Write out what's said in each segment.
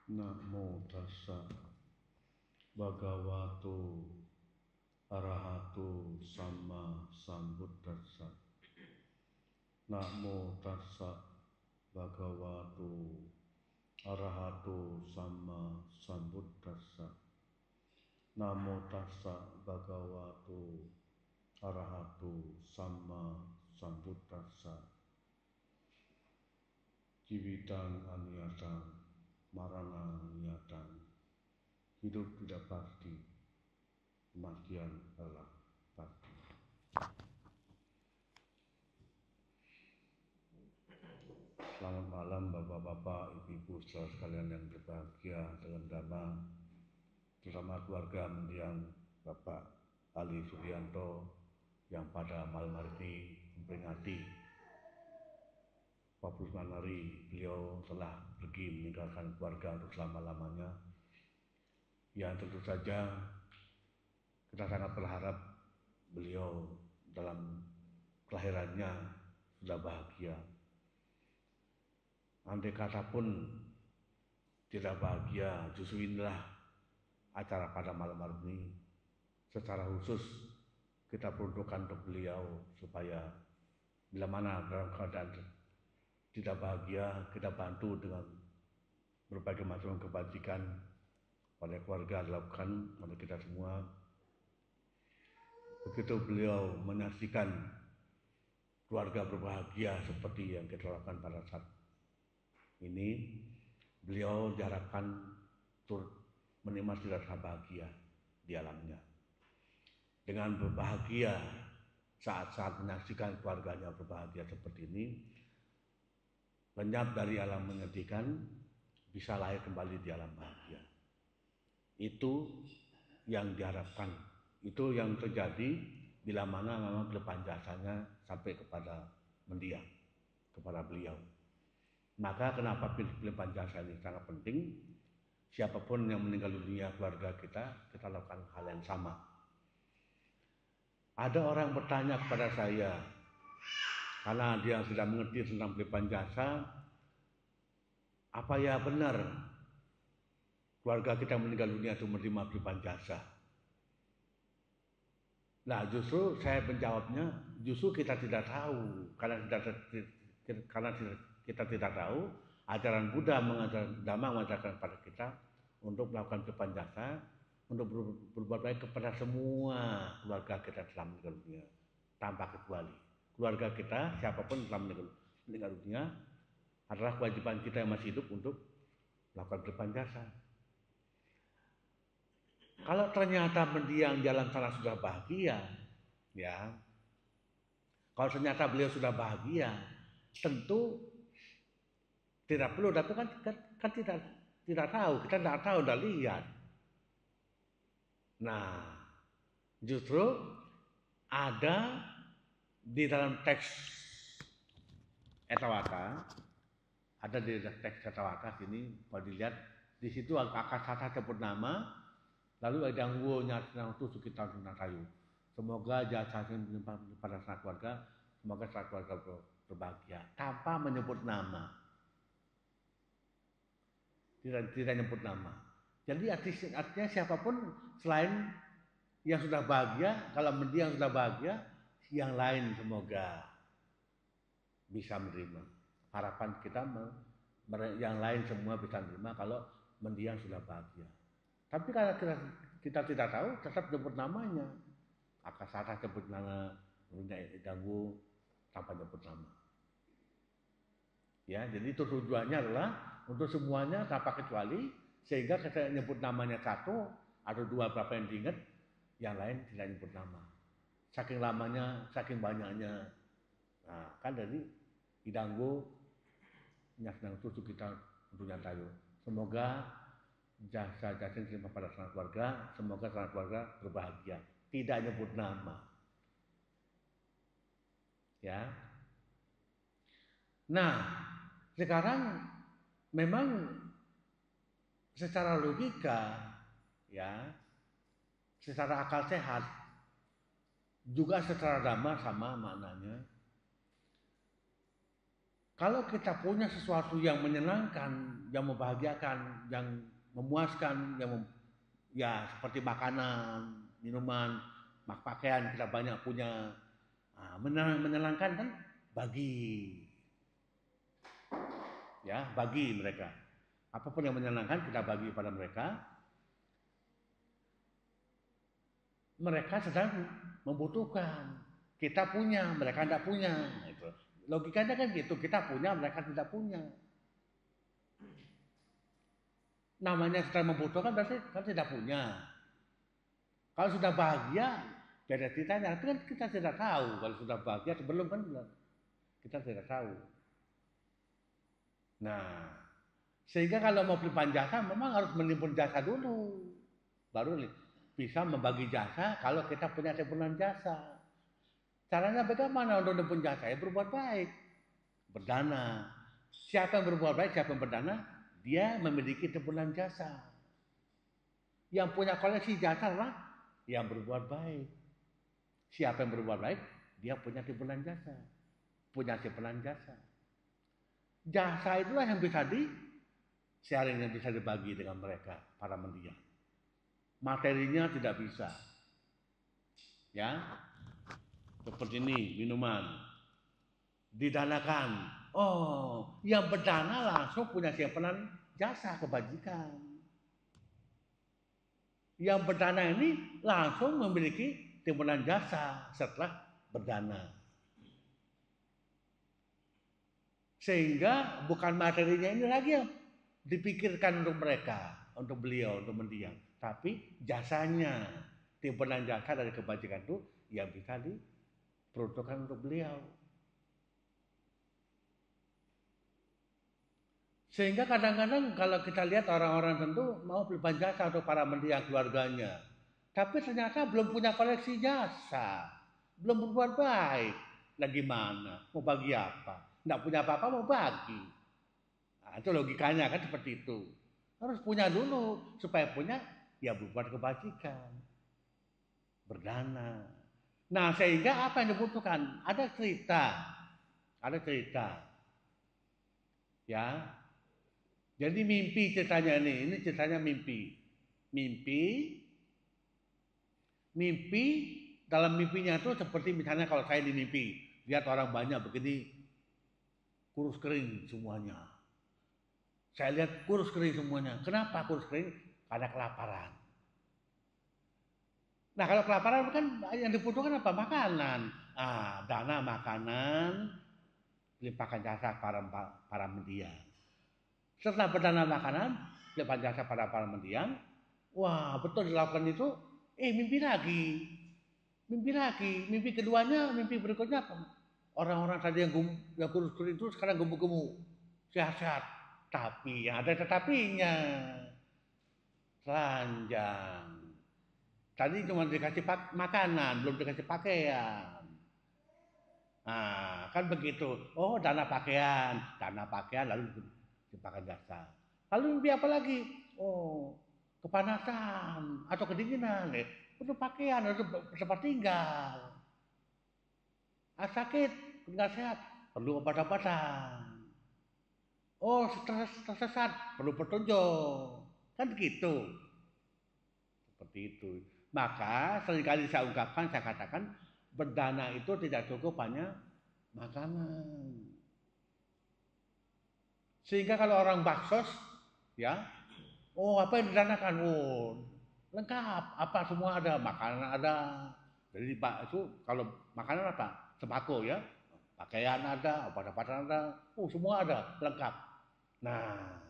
Namo tassa bhagavato arahato sama sambuddhassa. Namo tassa bhagavato arahato sama sambuddhassa. Namo tassa bhagavato arahato sama sambuddhassa. Jivitan aniyatan, marana niyatan. Hidup tidak pasti, kematian adalah pasti. Selamat malam bapak-bapak, ibu-ibu, saudara sekalian yang berbahagia dalam Dhamma, terutama keluarga mendiang Bapak Ali Suryanto yang pada malam hari ini memperingati 49 hari beliau telah pergi meninggalkan keluarga untuk selama-lamanya. Yang tentu saja kita sangat berharap beliau dalam kelahirannya sudah bahagia. Andai kata pun tidak bahagia, justru inilah acara pada malam hari ini. Secara khusus kita peruntukkan untuk beliau supaya bila mana dalam keadaan tidak bahagia, kita bantu dengan berbagai macam kebajikan pada keluarga dilakukan oleh kita semua. Begitu beliau menyaksikan keluarga berbahagia seperti yang kita lakukan pada saat ini, beliau diharapkan turut menikmati rasa bahagia di alamnya. Dengan berbahagia saat-saat menyaksikan keluarganya berbahagia seperti ini, lenyap dari alam menyedihkan, bisa lahir kembali di alam bahagia. Itu yang diharapkan, itu yang terjadi bila mana memang pelimpahan jasanya sampai kepada mendiang, kepada beliau. Maka kenapa pelimpahan jasa ini sangat penting? Siapapun yang meninggal dunia keluarga kita lakukan hal yang sama. Ada orang bertanya kepada saya, karena dia tidak mengerti tentang pelimpahan jasa, apa ya benar keluarga kita meninggal dunia itu menerima pelimpahan jasa? Nah, justru saya menjawabnya, justru kita tidak tahu, karena kita tidak tahu. Ajaran Buddha mengajarkan, Dhamma mengajarkan kepada kita untuk melakukan pelimpahan jasa, untuk berbuat baik kepada semua keluarga kita telah meninggal dunia, tanpa kecuali. Keluarga kita, siapapun telah meninggal dunia, adalah kewajiban kita yang masih hidup untuk melakukan pelimpahan jasa. Kalau ternyata mendiang jalan sana sudah bahagia, ya, kalau ternyata beliau sudah bahagia, tentu tidak perlu, tapi kan tidak tahu, kita tidak tahu, tidak lihat. Nah, justru ada di dalam teks Etawaka, ada di teks Etawaka sini, kalau dilihat di situ Akasata sebut nama, lalu ada ngwonya itu sekitar kayu. Semoga jasanya pada sanak keluarga, semoga sanak keluarga berbahagia, tanpa menyebut nama. Tidak nyebut nama. Jadi artinya siapapun selain yang sudah bahagia, kalau mendiang sudah bahagia, yang lain semoga bisa menerima. Harapan kita yang lain semua bisa menerima kalau mendiang sudah bahagia. Tapi kalau kita tidak tahu, tetap nyebut namanya. Akasata sebut nama, ganggu tanpa nyebut nama. Ya, jadi itu tujuannya adalah untuk semuanya tanpa kecuali, sehingga kita nyebut namanya satu atau dua berapa yang diingat, yang lain tidak nyebut nama. Saking lamanya, saking banyaknya. Nah, kan dari idanggo nyasnang susu kita untuk tayo. Semoga jasa-jasa yang diterima pada sanak keluarga, semoga sanak keluarga berbahagia. Tidak nyebut nama. Ya. Nah, sekarang memang secara logika, ya, secara akal sehat, juga secara Dhamma sama maknanya. Kalau kita punya sesuatu yang menyenangkan, yang membahagiakan, yang memuaskan, ya seperti makanan, minuman, pakaian kita banyak punya, menyenangkan kan, bagi, ya bagi mereka. Apapun yang menyenangkan kita bagi pada mereka. Mereka sedang membutuhkan. Kita punya, mereka tidak punya. Gitu. Logikanya kan gitu, kita punya, mereka tidak punya. Namanya sedang membutuhkan berarti kan tidak punya. Kalau sudah bahagia, beda ceritanya. Tapi kan kita tidak tahu kalau sudah bahagia sebelum kan kita tidak tahu. Nah, sehingga kalau mau pelimpan jasa memang harus menimbun jasa dulu. Baru bisa membagi jasa kalau kita punya timbunan jasa. Caranya bagaimana untuk menimbun jasa? Ya berbuat baik. Berdana. Siapa yang berbuat baik, siapa yang berdana, dia memiliki timbunan jasa. Yang punya koleksi jasa lah yang berbuat baik. Siapa yang berbuat baik, dia punya timbunan jasa. Punya timbunan jasa. Jasa itulah yang bisa sharing, yang bisa dibagi dengan mereka, para mendiang. Materinya tidak bisa. Ya. Seperti ini, minuman. Didanakan. Oh, yang berdana langsung punya simpanan jasa kebajikan. Yang berdana ini langsung memiliki timbunan jasa setelah berdana. Sehingga bukan materinya ini lagi yang dipikirkan untuk mereka, untuk beliau, untuk mendiang. Tapi jasanya, timbunan jasa dari kebajikan itu yang bisa diperuntukkan untuk beliau. Sehingga kadang-kadang kalau kita lihat orang-orang tentu mau pelimpan jasa untuk para mendiang keluarganya. Tapi ternyata belum punya koleksi jasa. Belum berbuat baik. Nah gimana? Mau bagi apa? Nggak punya apa-apa mau bagi. Nah, itu logikanya kan seperti itu. Harus punya dulu supaya punya ya berbuat kebajikan. Berdana. Nah sehingga apa yang dibutuhkan? Ada cerita. Ada cerita. Ya. Jadi mimpi ceritanya ini ceritanya mimpi. Mimpi dalam mimpinya itu seperti misalnya kalau saya di mimpi, lihat orang banyak begini kurus kering semuanya. Saya lihat kurus kering semuanya. Kenapa kurus kering? Karena kelaparan. Nah kalau kelaparan kan yang dibutuhkan apa? Makanan. Dana makanan, limpahkan jasa para mendiang. Setelah berdana makanan, limpahkan jasa para mendiang. Wah betul dilakukan itu. Mimpi lagi. Mimpi keduanya, mimpi berikutnya orang-orang tadi yang kurus itu sekarang gemuk-gemuk, sehat-sehat. Tapi yang ada tetapinya, telanjang. Tadi cuma dikasih makanan, belum dikasih pakaian. Nah, kan begitu. Oh, dana pakaian lalu dipakai jasa. Lalu mimpi apa lagi? Oh, kepanasan atau kedinginan, perlu pakaian, harus tempat tinggal. Sakit, nggak sehat, perlu obat-obatan. Oh, tersesat, perlu petunjuk. Kan begitu. Seperti itu. Maka seringkali saya ungkapkan, saya katakan, berdana itu tidak cukup hanya makanan. Sehingga kalau orang baksos, ya, oh apa yang didanakan? Oh, lengkap, apa semua ada, makanan ada. Jadi Pak itu kalau makanan apa? Sembako ya, pakaian ada, obat-obatan ada, semua ada, lengkap. Nah,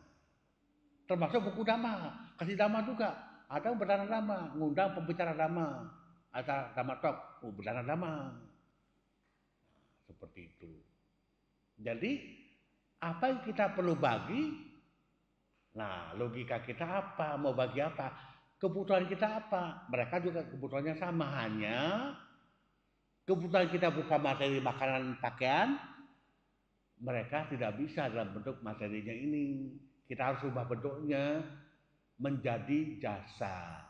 termasuk buku dhamma, kasih dhamma juga. Ada berdana dhamma, ngundang pembicara dhamma, ada dhamma talk, berdana dhamma. Seperti itu. Jadi apa yang kita perlu bagi? Nah, logika kita apa? Mau bagi apa? Kebutuhan kita apa? Mereka juga kebutuhannya sama, hanya kebutuhan kita berupa materi makanan pakaian, mereka tidak bisa dalam bentuk materinya ini. Kita harus ubah bentuknya menjadi jasa.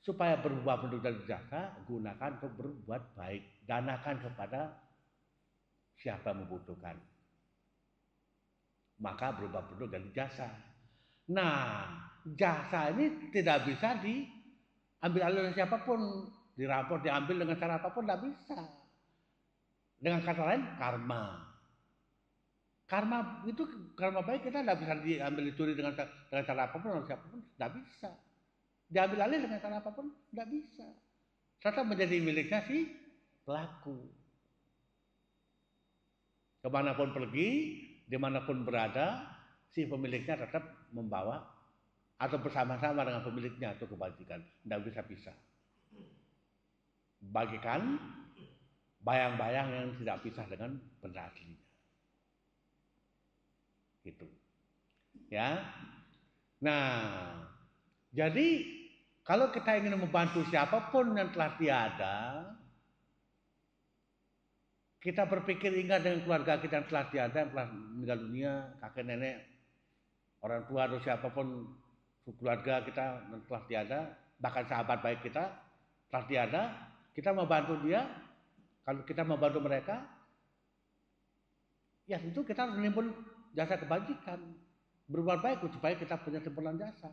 Supaya berubah bentuk dari jasa, gunakan untuk berbuat baik. Danakan kepada siapa yang membutuhkan. maka berubah bentuk jadi jasa. Nah, jasa ini tidak bisa diambil alih oleh siapapun, dirampok, diambil dengan cara apapun, tidak bisa. Dengan kata lain, karma. Karma itu, karma baik kita tidak bisa diambil dicuri dengan cara apapun oleh siapapun, tidak bisa. Diambil alih dengan cara apapun, tidak bisa. Tetap menjadi miliknya si pelaku. Kemanapun pergi, dimanapun berada, si pemiliknya tetap membawa atau bersama-sama dengan pemiliknya itu kebajikan. Tidak bisa pisah. Bagikan bayang-bayang yang tidak pisah dengan benda aslinya. Gitu. Ya. Nah, jadi kalau kita ingin membantu siapapun yang telah tiada, kita berpikir ingat dengan keluarga kita yang telah tiada, yang telah meninggal dunia, kakek nenek, orang tua atau siapapun keluarga kita yang telah tiada, bahkan sahabat baik kita telah tiada, kita membantu dia. Kalau kita membantu mereka, ya tentu kita harus menimbun jasa kebajikan, berbuat baik supaya kita punya timbunan jasa,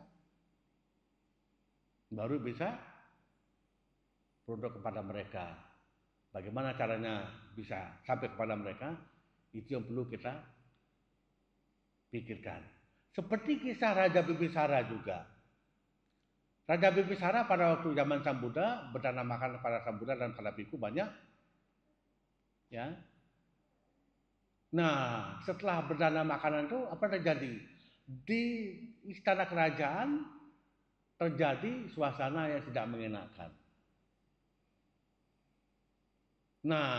baru bisa produk kepada mereka. Bagaimana caranya bisa sampai kepada mereka, itu yang perlu kita pikirkan. Seperti kisah Raja Bibisara juga. Raja Bibisara pada waktu zaman Sang Buddha berdana makan kepada Sang Buddha dan para biku banyak. Ya. Nah, setelah berdana makanan itu apa terjadi? Di istana kerajaan terjadi suasana yang tidak mengenakan. Nah,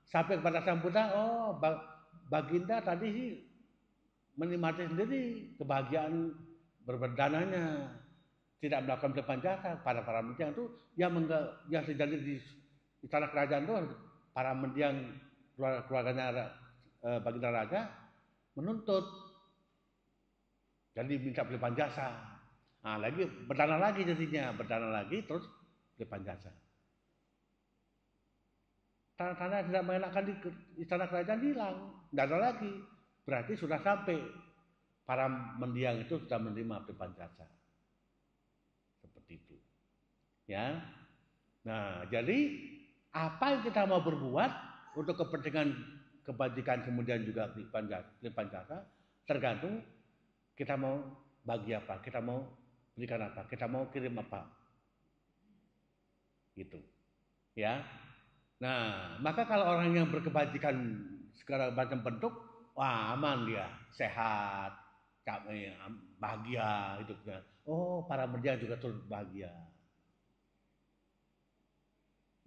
sampai kepada Sang Buddha, oh Baginda tadi sih menikmati sendiri kebahagiaan berberdananya, tidak melakukan pelepasan jasa. Para mendiang itu yang terjadi di istana kerajaan itu, para mendiang keluarganya Baginda Raja menuntut, jadi minta pelepasan jasa. Nah, lagi berdana lagi jadinya, berdana lagi terus pelepasan jasa. Tanah-tanah tidak mengenakan di istana kerajaan hilang, tidak ada lagi. Berarti sudah sampai para mendiang itu sudah menerima pelepasan jasa. Seperti itu. Ya. Nah, jadi apa yang kita mau berbuat untuk kepentingan kebajikan kemudian juga pelepasan jasa tergantung kita mau bagi apa, kita mau berikan apa, kita mau kirim apa. Gitu. Ya. Nah, maka kalau orang yang berkebajikan segala macam bentuk, wah aman dia, sehat, bahagia itu. Oh, para mendiang juga turut bahagia.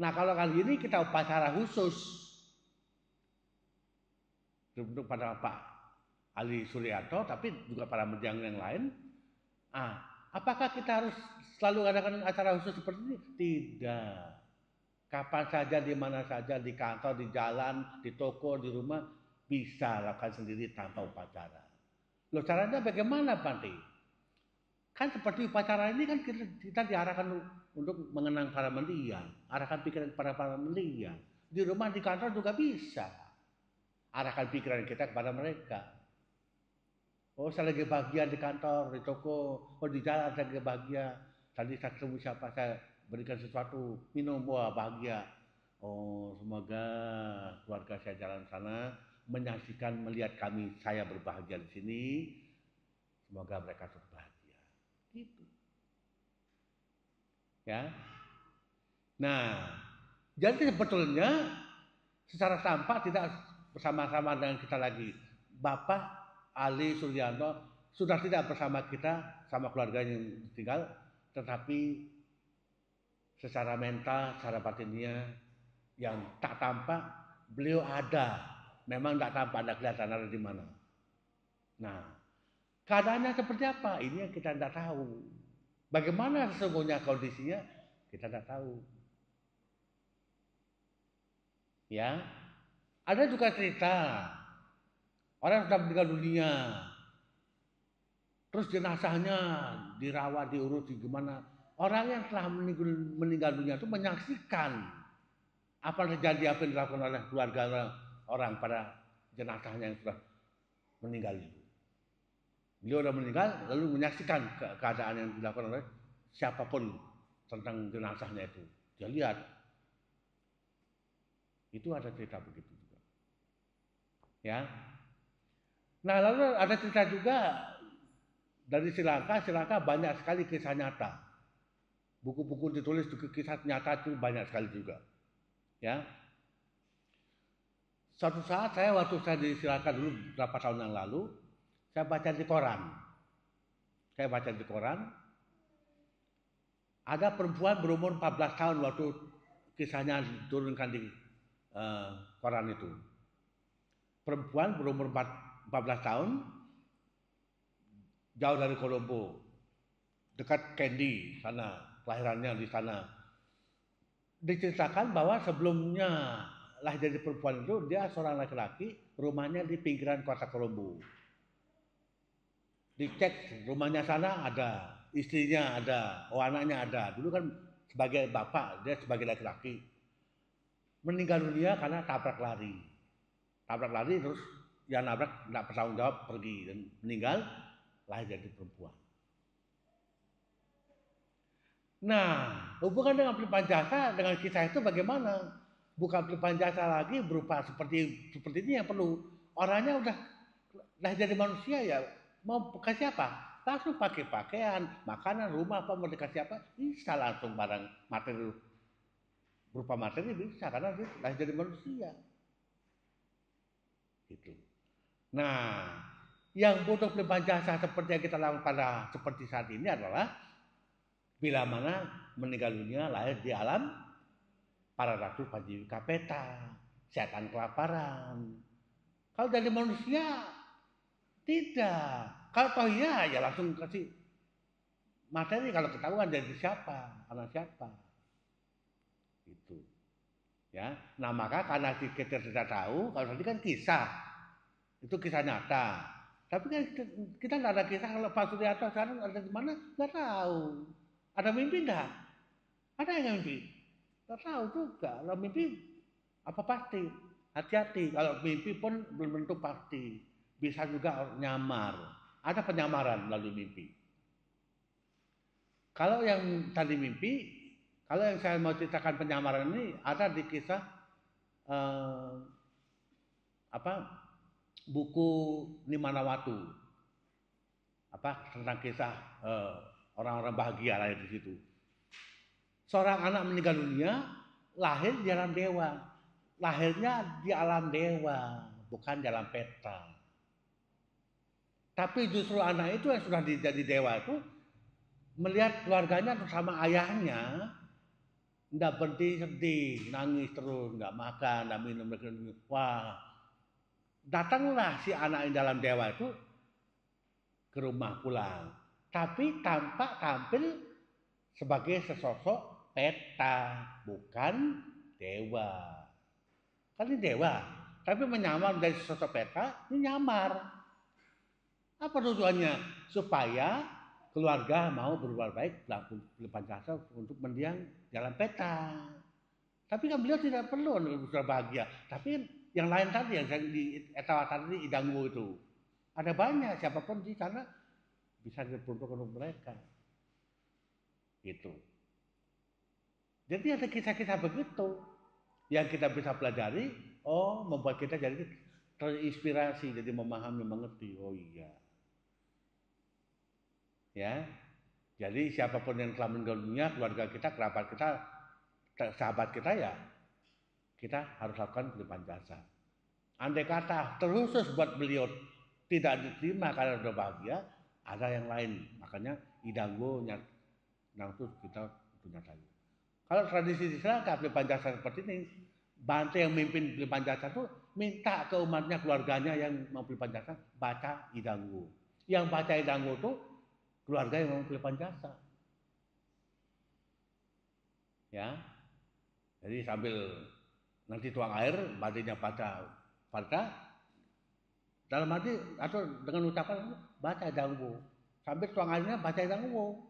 Nah, kalau kali ini kita upacara khusus untuk pada Pak Ali Suryanto, tapi juga para mendiang yang lain. Apakah kita harus selalu adakan acara khusus seperti ini? Tidak. Kapan saja, di mana saja, di kantor, di jalan, di toko, di rumah, bisa lakukan sendiri tanpa upacara. Loh, caranya bagaimana, Panti? Kan seperti upacara ini kan kita diarahkan untuk mengenang para mendiang, arahkan pikiran para mendiang. Di rumah, di kantor juga bisa. Arahkan pikiran kita kepada mereka. Oh, saya lagi bahagia di kantor, di toko, di jalan saya lagi bahagia. Tadi saya ketemu siapa, saya berikan sesuatu, minum, wah bahagia. Oh, semoga keluarga saya jalan sana menyaksikan, melihat saya berbahagia di sini. Semoga mereka berbahagia. Gitu. Ya. Nah, jadi sebetulnya secara tampak tidak bersama-sama dengan kita lagi. Bapak Ali Suryanto sudah tidak bersama kita, sama keluarga yang tinggal, tetapi secara mental, secara batinnya yang tak tampak, beliau ada. Memang tak tampak, ada kelihatan ada di mana. Nah, keadaannya seperti apa? Ini yang kita tidak tahu. Bagaimana sesungguhnya kondisinya? Kita tidak tahu. Ya, ada juga cerita orang sudah meninggal dunia, terus jenazahnya dirawat, diurus, gimana? Orang yang telah meninggal dunia itu menyaksikan apa yang terjadi, apa yang dilakukan oleh keluarga orang pada jenazahnya yang sudah meninggal itu. Beliau sudah meninggal, lalu menyaksikan keadaan yang dilakukan oleh siapapun tentang jenazahnya itu. Dia lihat, itu ada cerita begitu juga. Ya. Nah, lalu ada cerita juga dari Sri Lanka banyak sekali kisah nyata. Buku-buku ditulis kisah nyata itu banyak sekali juga. Ya. Suatu saat waktu saya di Sri Lanka dulu beberapa tahun yang lalu, saya baca di koran. Ada perempuan berumur 14 tahun waktu kisahnya diturunkan di koran itu. Perempuan berumur 14 tahun, jauh dari Colombo, dekat Kandy sana, kelahirannya di sana. Diceritakan bahwa sebelumnya lahir dari perempuan itu, dia seorang laki-laki, rumahnya di pinggiran kota Colombo. Dicek rumahnya sana ada, istrinya ada, anaknya ada. Dulu kan sebagai bapak, dia sebagai laki-laki. Meninggal dunia karena tabrak lari terus yang nabrak tidak bertanggung jawab pergi dan meninggal, lahir jadi perempuan. Nah, hubungan dengan pelimpahan jasa dengan kisah itu bagaimana? Bukan pelimpahan jasa lagi berupa seperti ini yang perlu. Orangnya udah lahir jadi manusia ya, mau kasih apa? Langsung pakai pakaian, makanan, rumah, apa mau dikasih apa? Bisa langsung barang materi, berupa materi bisa karena dia lahir jadi manusia. Gitu. Nah, yang butuh pelimpahan jasa seperti yang kita lakukan pada seperti saat ini adalah bila mana meninggal dunia lahir di alam para ratu Panjiwika Peta, setan kelaparan. Kalau dari manusia tidak. Kalau toh ya langsung kasih materi kalau ketahuan dari siapa, anak siapa. Itu. Ya. Nah, maka karena kita tidak tahu, kalau tadi kan kisah. Itu kisah nyata. Tapi kan kita nggak ada kisah kalau Pak Suryatno sekarang ada di mana, nggak tahu. Ada mimpi nggak? Ada yang mimpi? Nggak tahu juga. Kalau mimpi apa pasti? Hati-hati. Kalau mimpi pun belum tentu pasti. Bisa juga nyamar. Ada penyamaran melalui mimpi. Kalau yang tadi mimpi, kalau yang saya mau ceritakan penyamaran ini ada di kisah buku Nimanawatu, tentang kisah orang-orang bahagia lahir di situ. Seorang anak meninggal dunia lahir di alam dewa, lahirnya di alam dewa, bukan di alam peta. Tapi justru anak itu yang sudah jadi dewa itu melihat keluarganya bersama ayahnya, tidak berhenti sedih, nangis terus, nggak makan, nggak minum, wah. Datanglah si anak yang dalam dewa itu ke rumah pulang. Tapi tampil sebagai sesosok peta, bukan dewa. Kan ini dewa, tapi menyamar dari sesosok peta, ini nyamar. Apa tujuannya? Supaya keluarga mau berbuat baik, pelimpahan jasa untuk mendiang dalam peta. Tapi kan beliau tidak perlu untuk bahagia. Tapi yang lain tadi yang di etawa tadi Idangwo itu ada banyak, siapapun di sana bisa diperuntukkan untuk mereka. Gitu. Jadi ada kisah-kisah begitu yang kita bisa pelajari, membuat kita jadi terinspirasi, jadi memahami, mengerti. Oh iya. Ya. Jadi siapapun yang telah meninggal dunia, keluarga kita, kerabat kita, sahabat kita ya, kita harus lakukan pelimpahan jasa. Andai kata terkhusus buat beliau tidak diterima karena sudah bahagia, ada yang lain. Makanya Idangwo itu kita punya saja. Kalau tradisi di Sri Lanka pelimpahan jasa seperti ini, Bante yang memimpin pelimpahan jasa itu minta ke umatnya, keluarganya yang mau pelimpahan jasa baca Idangwo. Yang baca Idangwo itu keluarga yang mau pelimpahan jasa. Ya. Jadi sambil nanti tuang air, bantenya baca dalam hati atau dengan ucapan baca Idangwo. Sambil tuang airnya baca Idangwo.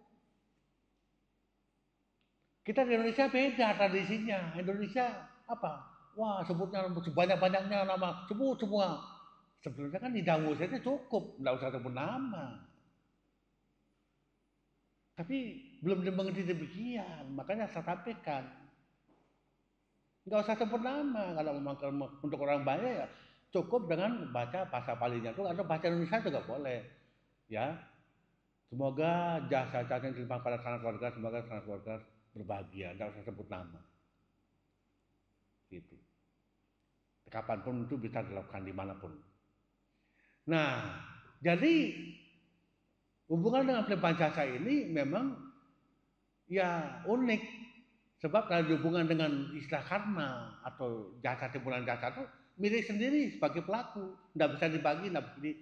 Kita di Indonesia beda tradisinya. Indonesia apa? Wah, sebutnya sebanyak-banyaknya nama, sebut semua. Sebetulnya kan hidangmu saja cukup, nggak usah sebut nama. Tapi belum dimengerti demikian, makanya saya sampaikan. Nggak usah sebut nama, kalau memang untuk orang banyak ya cukup dengan baca bahasa Palinya itu atau bahasa Indonesia juga boleh. Ya, semoga jasa-jasa yang dilimpahkan pada sanak keluarga, semoga sanak keluarga berbahagia, nggak usah sebut nama. Gitu. Kapanpun itu bisa dilakukan dimanapun. Nah, jadi hubungan dengan pelimpahan jasa ini memang ya unik. Sebab kalau dihubungan dengan istilah karma atau jasa timbulan jasa itu milik sendiri sebagai pelaku. Tidak bisa dibagi, tidak bisa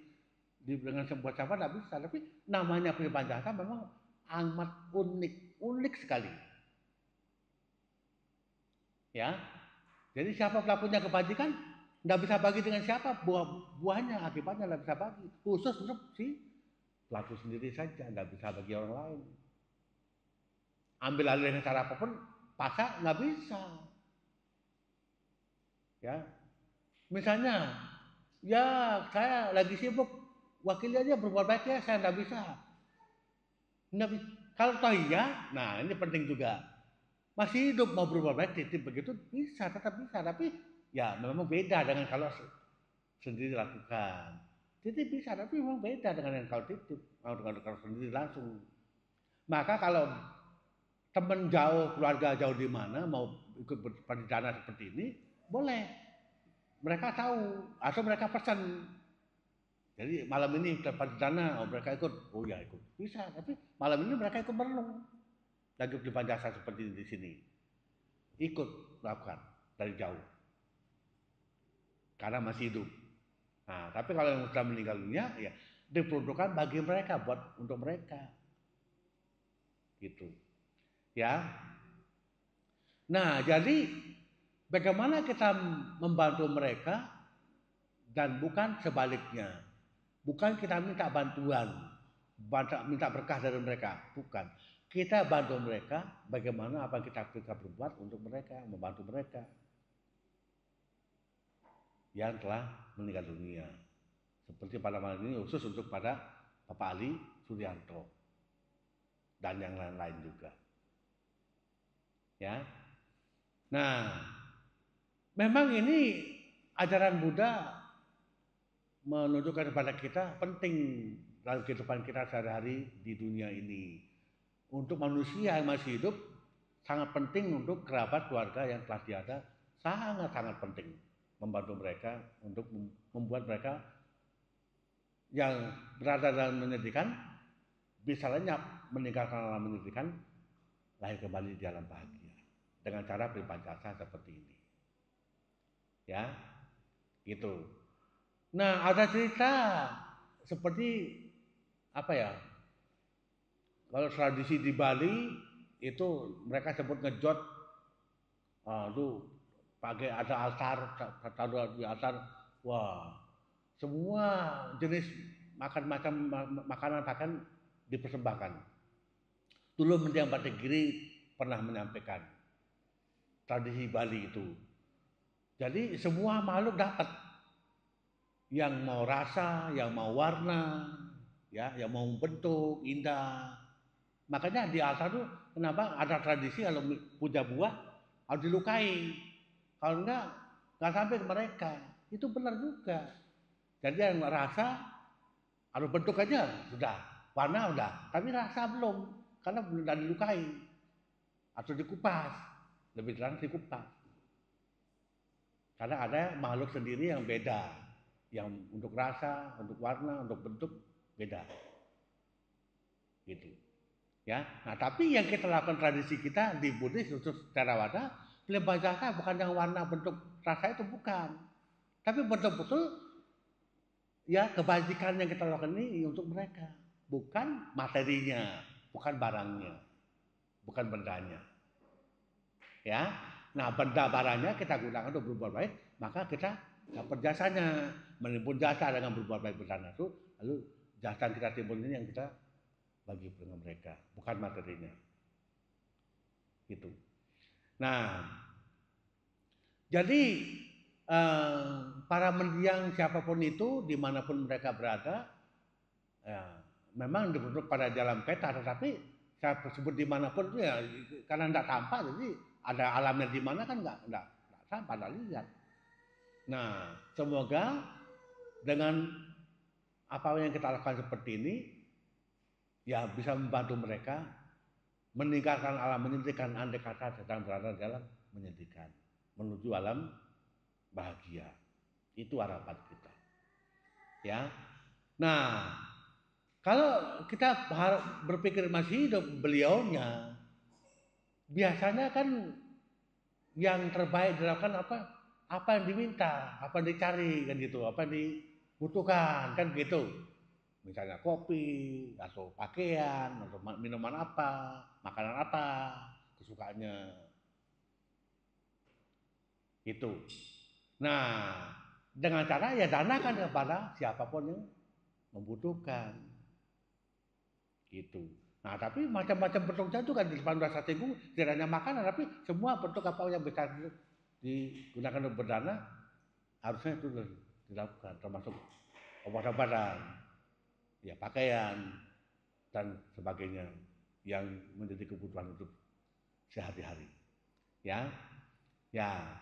dengan sebuah siapa tidak bisa. Tapi namanya pelimpahan jasa memang amat unik sekali. Ya, jadi siapa pelakunya kebajikan tidak bisa bagi dengan siapa, buahnya akibatnya tidak bisa bagi. Khusus untuk si pelaku sendiri saja, tidak bisa bagi orang lain. Ambil alih dengan cara apapun, paksa nggak bisa. Ya, misalnya, ya saya lagi sibuk, wakil aja berbuat baik ya, saya nggak bisa. Kalau toh iya, nah ini penting juga. Masih hidup mau berbuat baik, titip begitu bisa, tetap bisa. Tapi ya memang beda dengan kalau sendiri lakukan. Titip bisa, tapi memang beda dengan yang kalau titip, kalau sendiri langsung. Maka kalau teman jauh, keluarga jauh di mana mau ikut perdana seperti ini, boleh. Mereka tahu atau mereka pesan. Jadi malam ini perdana, mereka ikut. Oh ya ikut, bisa. Tapi malam ini mereka ikut merenung. Lagi pelimpahan jasa seperti di sini. Ikut lakukan dari jauh. Karena masih hidup. Nah, tapi kalau yang sudah meninggal dunia, ya diperuntukkan bagi mereka, buat untuk mereka. Gitu. Ya. Nah, jadi bagaimana kita membantu mereka dan bukan sebaliknya. Bukan kita minta bantuan, minta berkah dari mereka, bukan. Kita bantu mereka bagaimana apa yang kita bisa berbuat untuk mereka, membantu mereka yang telah meninggal dunia. Seperti pada malam ini khusus untuk pada Bapak Ali Suryanto dan yang lain-lain juga. Ya. Nah, memang ini ajaran Buddha menunjukkan kepada kita penting dalam kehidupan kita sehari-hari di dunia ini. Untuk manusia yang masih hidup sangat penting untuk kerabat keluarga yang telah tiada, sangat-sangat penting membantu mereka untuk membuat mereka yang berada dalam menyedihkan bisa lenyap, meninggalkan alam menyedihkan, lahir kembali di alam bahagia dengan cara pelimpahan jasa seperti ini. Ya, gitu. Nah, ada cerita seperti apa ya? Kalau tradisi di Bali itu mereka sebut ngejot, itu pakai ada altar, taruh di altar, wah semua jenis makanan dipersembahkan. Dulu Mendiang Bategiri pernah menyampaikan tradisi Bali itu. Jadi semua makhluk dapat, yang mau rasa, yang mau warna, ya, yang mau bentuk indah. Makanya di altar itu kenapa ada tradisi kalau puja buah harus dilukai. Kalau enggak sampai ke mereka. Itu benar juga. Jadi yang rasa harus bentuk aja sudah, warna udah, tapi rasa belum karena belum dilukai atau dikupas. Lebih terang dikupas. Karena ada makhluk sendiri yang beda, yang untuk rasa, untuk warna, untuk bentuk beda. Gitu. Ya. Nah, tapi yang kita lakukan tradisi kita di Buddhis khusus Theravada, pelimpahan jasa bukan yang warna bentuk rasa itu bukan. Tapi betul-betul ya kebajikan yang kita lakukan ini untuk mereka, bukan materinya, bukan barangnya, bukan bendanya. Ya. Nah, benda barangnya kita gunakan untuk berbuat baik, maka kita dapat jasanya, menimbun jasa dengan berbuat baik berdana itu, lalu jasa yang kita timbun ini yang kita bagi dengan mereka, bukan materinya. Gitu. Nah, jadi para mendiang siapapun itu, dimanapun mereka berada, ya, memang dibentuk pada dalam peta, tetapi saya sebut dimanapun itu ya karena tidak tampak, jadi ada alamnya di mana kan nggak tampak, nggak lihat. Nah, semoga dengan apa yang kita lakukan seperti ini, ya bisa membantu mereka meninggalkan alam menyedihkan, andai kata sedang berada dalam menyedihkan, menuju alam bahagia. Itu harapan kita. Ya. Nah, kalau kita berpikir masih hidup beliaunya, biasanya kan yang terbaik dilakukan apa? Apa yang diminta, apa yang dicari kan gitu, apa yang dibutuhkan kan gitu. Misalnya kopi atau pakaian atau minuman apa, makanan apa kesukaannya. Gitu. Nah, dengan cara ya danakan kepada siapapun yang membutuhkan. Gitu. Nah, tapi macam-macam bentuknya itu kan di depan rasa singgung, tidak hanya makanan, tapi semua bentuk apa yang bisa digunakan untuk berdana harusnya itu dilakukan, termasuk obat-obatan, ya pakaian dan sebagainya yang menjadi kebutuhan hidup sehari-hari. Ya, ya.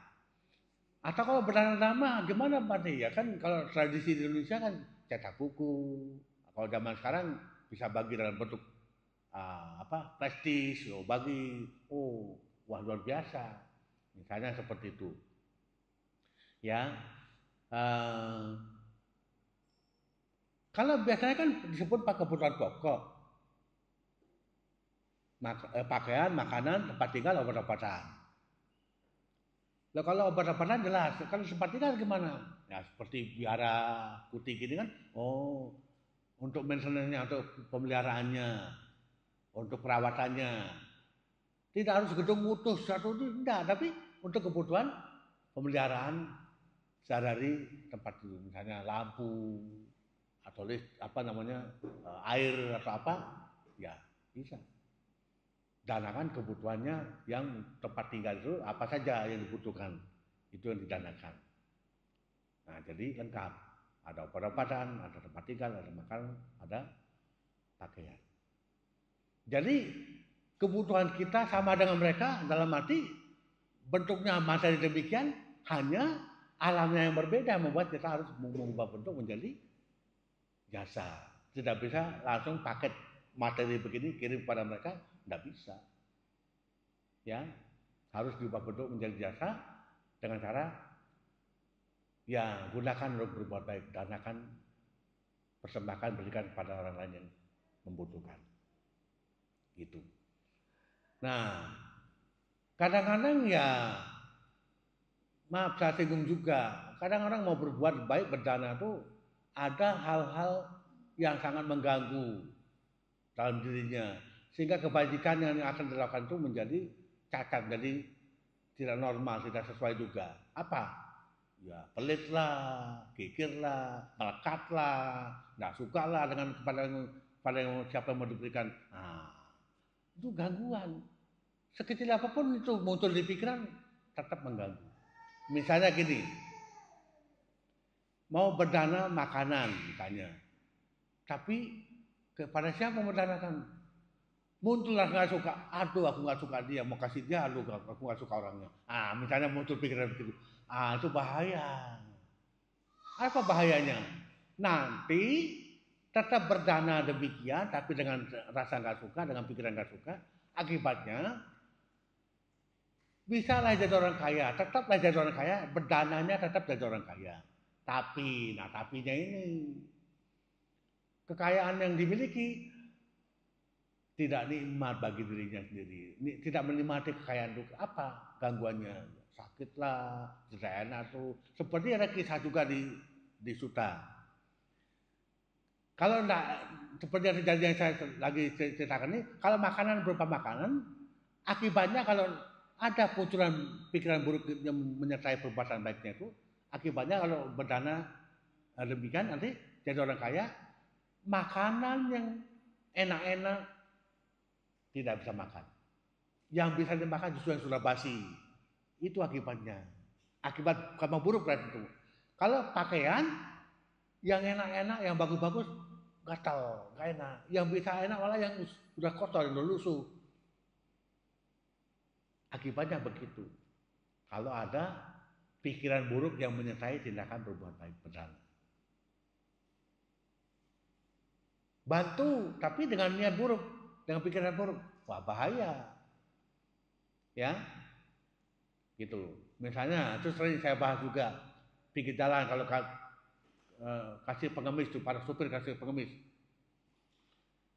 Atau kalau bernama gimana Pak nih? Ya kan kalau tradisi di Indonesia kan cetak buku. Kalau zaman sekarang bisa bagi dalam bentuk prestis, bagi, wah luar biasa. Misalnya seperti itu. Ya, kalau biasanya kan disebut pakai kebutuhan pokok, pakaian, makanan, tempat tinggal, obat-obatan. Nah, kalau obat-obatan jelas, kalau tempat tinggal gimana? Ya seperti biara putih gini kan, untuk maintenance-nya, untuk pemeliharaannya, untuk perawatannya. Tidak harus gedung utuh satu itu tidak, tapi untuk kebutuhan pemeliharaan sehari-hari tempat itu, misalnya lampu atau air atau apa, ya bisa. Danakan kebutuhannya yang tempat tinggal itu apa saja yang dibutuhkan, itu yang didanakan. Nah, jadi lengkap. Ada obat-obatan, ada tempat tinggal, ada makanan, ada pakaian. Jadi kebutuhan kita sama dengan mereka dalam arti bentuknya materi demikian, hanya alamnya yang berbeda membuat kita harus mengubah bentuk menjadi jasa. Tidak bisa langsung paket materi begini kirim pada mereka, tidak bisa. Ya, harus diubah bentuk menjadi jasa dengan cara ya gunakan untuk berbuat baik, danakan, persembahkan, berikan kepada orang lain yang membutuhkan. Gitu. Nah, kadang-kadang ya maaf saya singgung juga, kadang-kadang mau berbuat baik berdana itu ada hal-hal yang sangat mengganggu dalam dirinya, sehingga kebajikan yang akan dilakukan itu menjadi cacat, jadi tidak normal, tidak sesuai juga. Apa? Ya pelit lah, kikir lah, melekat lah, nggak suka lah dengan kepada yang siapa yang mau diberikan. Nah, itu gangguan. Sekecil apapun itu muncul di pikiran tetap mengganggu. Misalnya gini, mau berdana makanan misalnya, tapi kepada siapa mendanakan? Muncullah nggak suka, aduh aku nggak suka dia, mau kasih dia, aduh aku nggak suka orangnya. Misalnya muncul pikiran begitu, itu bahaya. Apa bahayanya? Nanti tetap berdana demikian, tapi dengan rasa nggak suka, dengan pikiran nggak suka, akibatnya bisa lah jadi orang kaya, tetaplah jadi orang kaya, berdananya tetap jadi orang kaya. Tapinya ini kekayaan yang dimiliki tidak nikmat bagi dirinya sendiri, tidak menikmati kekayaan itu. Apa gangguannya? Sakitlah, tidak enak tuh. Seperti ada kisah juga di Suta. Kalau enggak seperti yang terjadi yang saya lagi ceritakan ini, kalau makanan berupa makanan, akibatnya kalau ada punculan pikiran buruk yang menyertai perbuatan baiknya itu, akibatnya kalau berdana demikian nanti jadi orang kaya, makanan yang enak-enak tidak bisa makan. Yang bisa dimakan justru yang sudah basi. Itu akibatnya. Akibat karma buruk berarti itu. Kalau pakaian yang enak-enak, yang bagus-bagus, gatal, nggak enak. Yang bisa enak malah yang sudah kotor, yang lusuh. Akibatnya begitu. Kalau ada pikiran buruk yang menyertai tindakan berbuat baik benar. Bantu, tapi dengan niat buruk, dengan pikiran buruk, wah bahaya. Ya, gitu. Misalnya, itu sering saya bahas juga, pinggir jalan kalau kasih pengemis tuh, para supir kasih pengemis.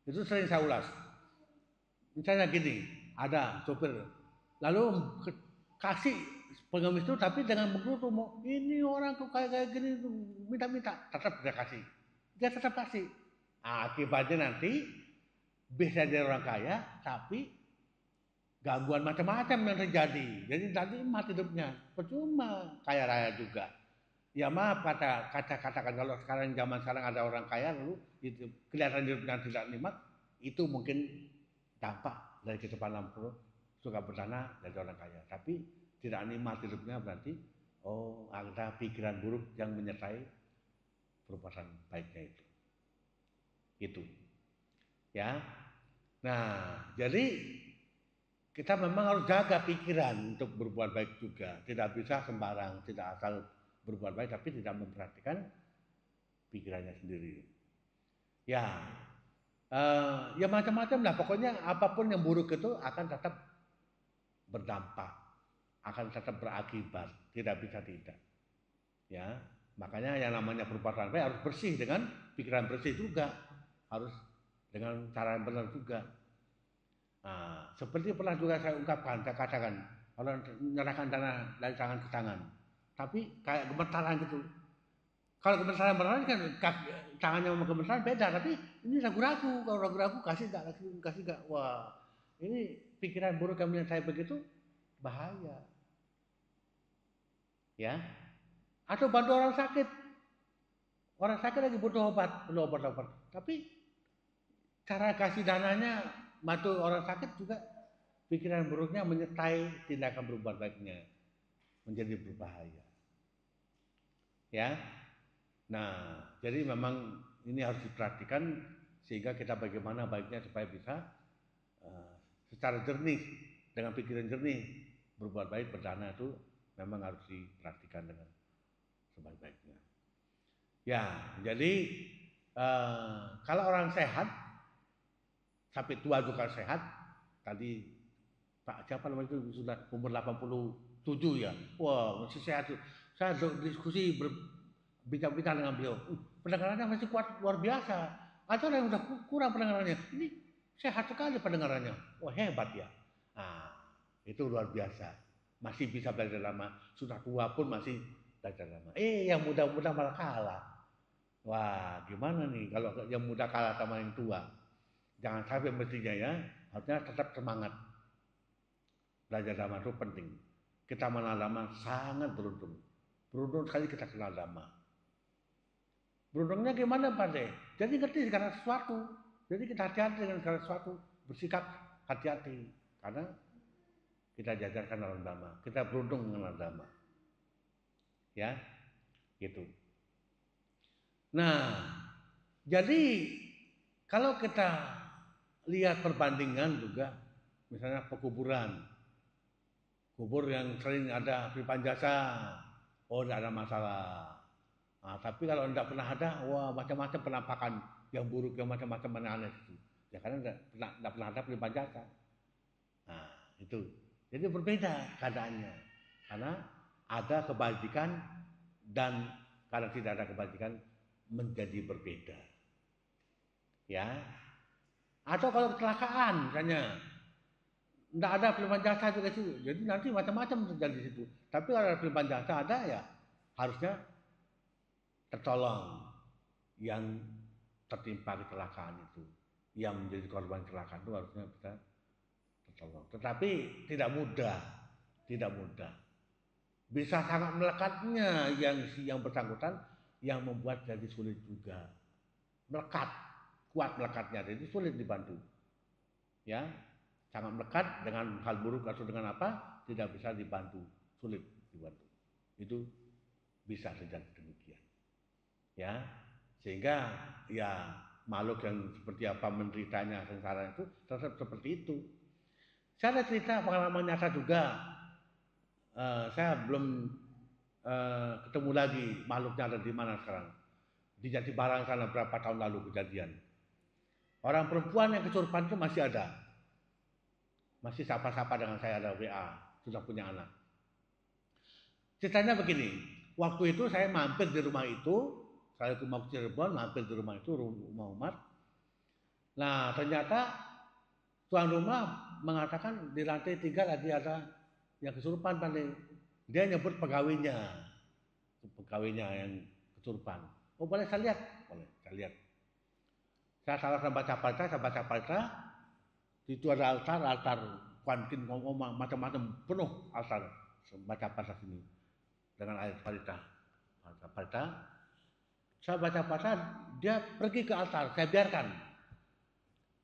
Itu sering saya ulas. Misalnya gini, ada supir, lalu kasih pengemis itu tapi dengan menggerutu, mau ini orang kok kayak gini, minta-minta, tetap dia kasih. Dia tetap kasih. Nah, akibatnya nanti bisa jadi orang kaya, tapi gangguan macam-macam yang terjadi. Jadi nanti mati hidupnya, percuma kaya raya juga. Ya maaf katakan kalau sekarang zaman sekarang ada orang kaya lalu itu kelihatan hidupnya tidak nikmat, itu mungkin dampak dari kehidupan suka berdana dari orang kaya. Tapi tidak nikmat hidupnya berarti ada pikiran buruk yang menyertai perbuatan baiknya itu. Itu. Ya. Nah, jadi kita memang harus jaga pikiran untuk berbuat baik juga. Tidak bisa sembarang, tidak asal berbuat baik tapi tidak memperhatikan pikirannya sendiri. Ya, ya macam-macam lah. Pokoknya apapun yang buruk itu akan tetap berdampak, akan tetap berakibat. Tidak bisa tidak. Ya, makanya yang namanya perbuatan baik harus bersih dengan pikiran bersih juga, harus dengan cara yang benar juga. Nah, seperti pernah juga saya ungkapkan, saya katakan, orang menyerahkan dana dari tangan ke tangan, tapi kayak gemetaran gitu. Kalau gemetaran beneran kan tangannya sama gemetaran beda, tapi ini ragu-ragu. Kalau ragu-ragu kasih nggak, wah ini pikiran buruk yang menyertai begitu bahaya, ya. Atau bantu orang sakit lagi butuh obat, tapi cara kasih dananya bantu orang sakit juga pikiran buruknya menyertai tindakan berbuat baiknya menjadi berbahaya. Ya. Nah, jadi memang ini harus diperhatikan sehingga kita bagaimana baiknya supaya bisa secara jernih dengan pikiran jernih berbuat baik berdana itu memang harus diperhatikan dengan sebaik-baiknya. Ya, jadi kalau orang sehat sampai tua juga sehat, tadi Pak siapa namanya itu sudah umur 87 ya. Wah, masih sehat tuh. Saya diskusi bincang-bincang dengan beliau. Pendengarannya masih kuat luar biasa. Ada orang yang sudah kurang pendengarannya. Ini sehat sekali pendengarannya. Wah, hebat ya. Nah, itu luar biasa. Masih bisa belajar lama. Sudah tua pun masih belajar lama. Yang muda-muda malah kalah. Wah, gimana nih kalau yang muda kalah sama yang tua? Jangan sampai mestinya ya. Harusnya tetap semangat. Belajar dhamma itu penting. Kita mengenal dhamma sangat beruntung. Beruntung sekali kita kenal dhamma. Beruntungnya gimana Pak De? Jadi ngerti segala sesuatu. Jadi kita hati-hati dengan segala sesuatu. Bersikap hati-hati. Karena kita diajarkan dalam dhamma. Kita beruntung mengenal dhamma. Ya, gitu. Nah, jadi kalau kita lihat perbandingan juga, misalnya pekuburan. Kubur yang sering ada pipan jasa, tidak ada masalah. Nah, tapi kalau tidak pernah ada, wah macam-macam penampakan yang buruk, yang macam-macam aneh itu. Ya karena tidak pernah ada pipan jasa. Nah, itu. Jadi berbeda keadaannya. Karena ada kebajikan dan kalau tidak ada kebajikan menjadi berbeda. Ya. Atau kalau kecelakaan misalnya, tidak ada pelimpahan jasa juga situ. Jadi nanti macam-macam terjadi di situ. Tapi kalau ada pelimpahan jasa ada ya harusnya tertolong yang tertimpa kecelakaan itu. Yang menjadi korban kecelakaan itu harusnya bisa tertolong. Tetapi tidak mudah. Tidak mudah. Bisa sangat melekatnya yang bersangkutan yang membuat jadi sulit juga. Melekat. Kuat melekatnya. Jadi sulit dibantu. Ya, sangat melekat dengan hal buruk atau dengan apa tidak bisa dibantu, sulit dibantu. Itu bisa terjadi demikian. Ya, sehingga ya makhluk yang seperti apa menderitanya sengsara itu tetap seperti itu. Saya ada cerita pengalaman nyata juga. Saya belum ketemu lagi makhluknya ada di mana sekarang. Di Jatibarang sana berapa tahun lalu kejadian. Orang perempuan yang kesurupan itu masih ada. Masih sapa-sapa dengan saya, ada WA, sudah punya anak. Ceritanya begini, waktu itu saya mampir di rumah itu, saya mau ke Cirebon, mampir di rumah itu, rumah Umar. Nah ternyata tuan rumah mengatakan di lantai 3 lagi ada yang kesurupan tadi. Dia nyebut pegawainya yang kesurupan. Oh boleh saya lihat? Boleh, saya lihat. Saya salah baca baca, itu ada altar, kuantin, ngomong macam-macam, penuh altar. Baca baca sini dengan air parita. Baca, saya baca, dia pergi ke altar, saya biarkan.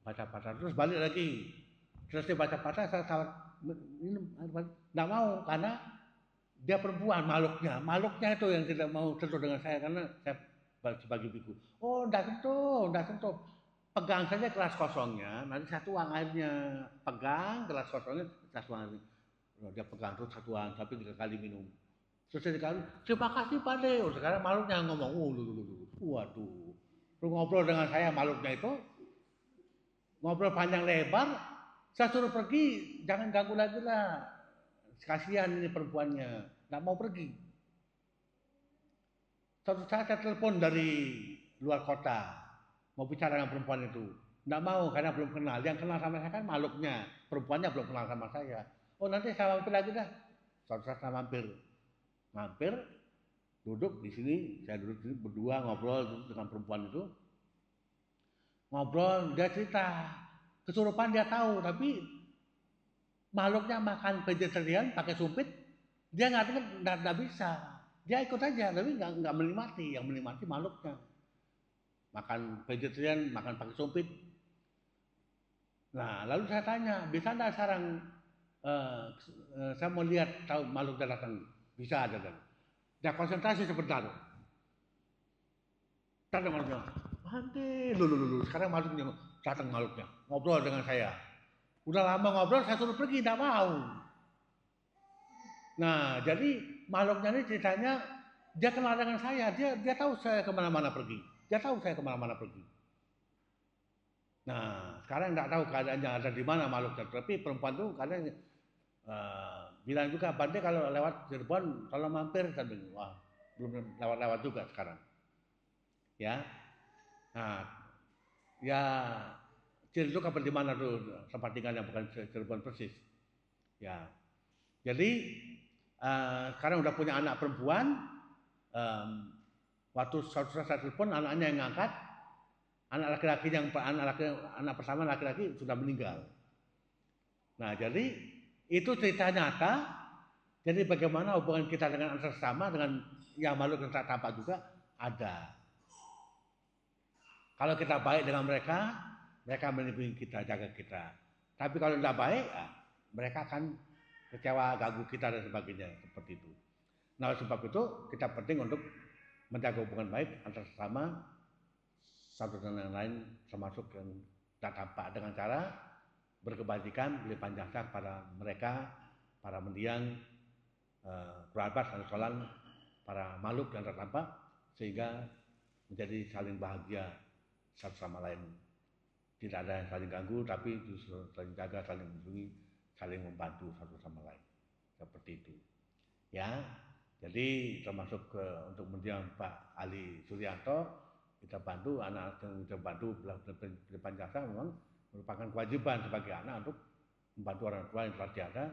Baca, terus balik lagi. Selesai baca, saya nggak mau karena dia perempuan, makhluknya itu yang tidak mau sentuh dengan saya karena saya sebagai biku. Oh, enggak sentuh. Pegang saja gelas kosongnya, nanti saya tuang airnya. Pegang gelas kosongnya, saya tuang airnya. Dia pegang terus satuan, tapi 3 kali minum. Terus sekali, terima kasih Pak De. Oh, sekarang makhluknya ngomong, waduh. Terus ngobrol dengan saya makhluknya itu, ngobrol panjang lebar, saya suruh pergi, jangan ganggu lagi lah. Kasihan ini perempuannya, nggak mau pergi. Suatu saat saya telepon dari luar kota, mau bicara dengan perempuan itu. Nggak mau karena belum kenal. Yang kenal sama saya kan makhluknya, perempuannya belum kenal sama saya. Oh nanti saya mampir lagi dah. Suatu saat saya mampir, duduk di sini, saya duduk di sini berdua ngobrol dengan perempuan itu. Ngobrol, dia cerita. Kesurupan dia tahu, tapi makhluknya makan vegetarian pakai sumpit, dia nggak bisa. Dia ikut aja, tapi nggak menikmati. Yang menikmati makhluknya. Makan vegetarian, makan pakai sumpit. Nah, lalu saya tanya, bisa nggak sekarang saya mau lihat tahu makhluknya datang? Bisa ada kan? Dia konsentrasi sebentar. Datang makhluknya. Nanti, sekarang makhluknya ngobrol dengan saya. Udah lama ngobrol, saya suruh pergi, tidak mau. Nah, jadi makhluknya ini ceritanya dia kenal dengan saya, dia tahu saya kemana-mana pergi, Nah, sekarang tidak tahu keadaannya ada di mana makhluknya, tapi perempuan itu kadang bilang juga, Bante kalau lewat Cirebon, kalau mampir, saya bilang, wah belum lewat-lewat juga sekarang, ya. Nah, ya Cirebon kapan di mana tuh tempat tinggalnya, bukan Cirebon persis, ya. Jadi sekarang udah punya anak perempuan. Waktu saya telepon anaknya yang ngangkat, anak pertama laki-laki sudah meninggal. Nah jadi itu cerita nyata. Jadi bagaimana hubungan kita dengan anak sesama, dengan yang makhluk yang tak tampak juga ada. Kalau kita baik dengan mereka melindungi kita, jaga kita. Tapi kalau tidak baik, mereka akan kecewa, ganggu kita dan sebagainya seperti itu. Nah sebab itu kita penting untuk menjaga hubungan baik antar sesama, satu dengan yang lain, termasuk yang tak tampak, dengan cara berkebajikan, berlimpah jasa kepada mereka, para mendiang, kerabat, saling para makhluk yang tak tampak, sehingga menjadi saling bahagia satu sama lain. Tidak ada yang saling ganggu, tapi justru saling jaga, saling melindungi, saling membantu satu sama lain. Seperti itu. Ya, jadi termasuk untuk mendiang Pak Ali Suryanto, kita bantu anak yang kita bantu berlimpah jasa, memang merupakan kewajiban sebagai anak untuk membantu orang tua yang telah tiada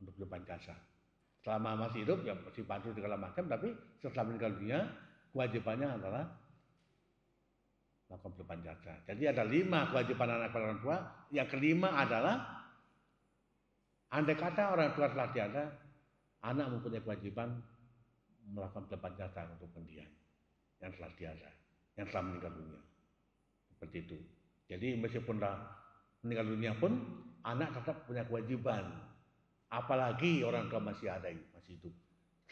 untuk berlimpah jasa. Selama masih hidup ya masih bantu segala macam, tapi setelah meninggal dunia kewajibannya adalah melakukan berlimpah jasa. Jadi ada 5 kewajiban anak pada orang tua. Yang kelima adalah andai kata orang tua telah tiada, anak mempunyai kewajiban melakukan berlimpah jasa untuk mendiang yang telah tiada, yang telah meninggal dunia. Seperti itu. Jadi meskipun meninggal dunia pun anak tetap punya kewajiban. Apalagi orang tua masih ada, masih hidup.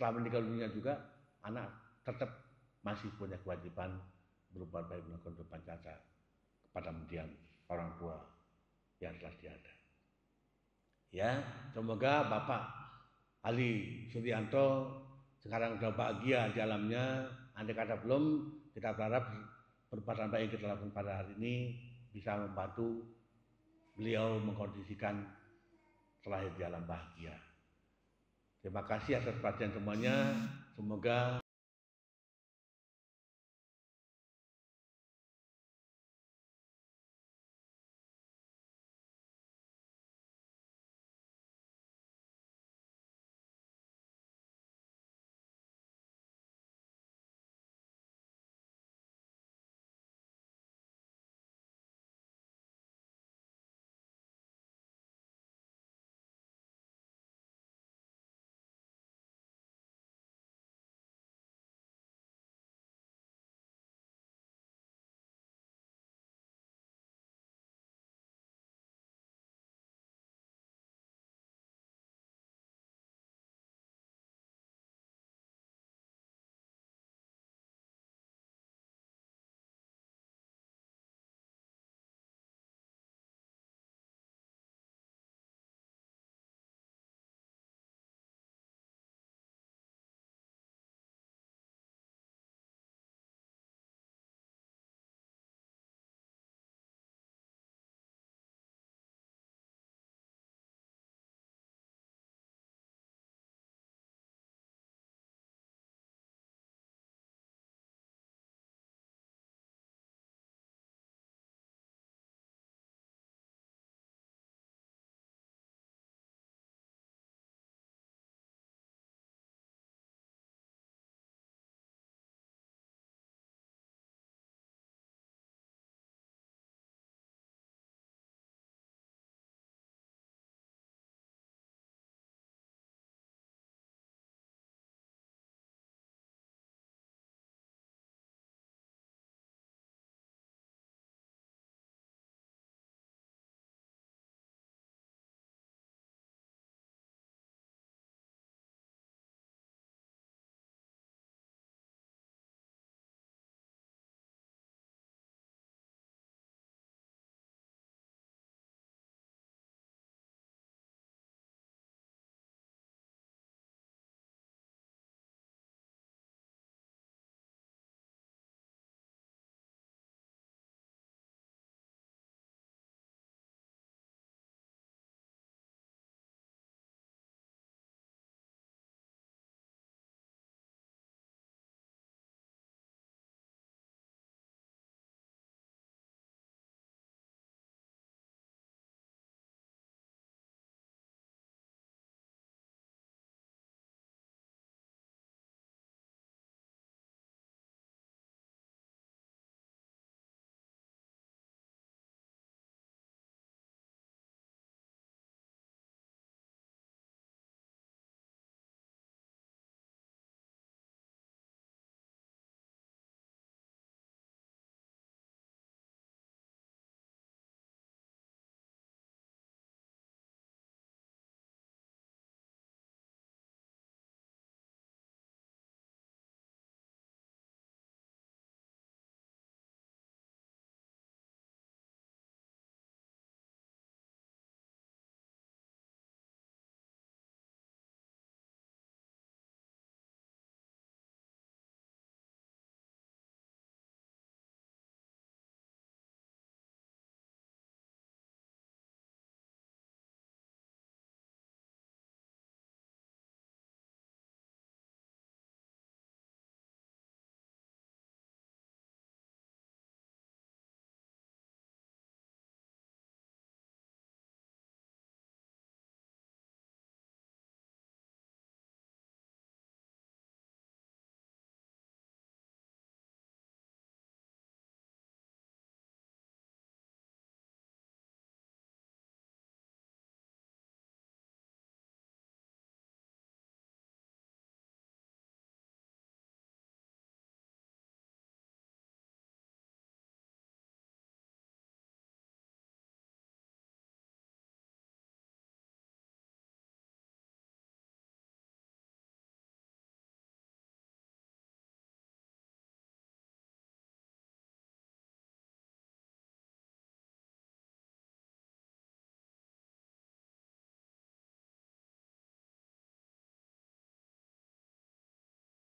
setelah meninggal dunia juga anak tetap masih punya kewajiban berbuat baik melakukan kehidupan cacat kepada mendiang orang tua yang telah tiada. Ya, semoga Bapak Ali Suryanto sekarang sudah bahagia di alamnya. Andai kata belum, kita berharap perbuatan baik yang kita lakukan pada hari ini bisa membantu beliau mengkondisikan terlahir di alam bahagia. Terima kasih atas perhatian semuanya. Semoga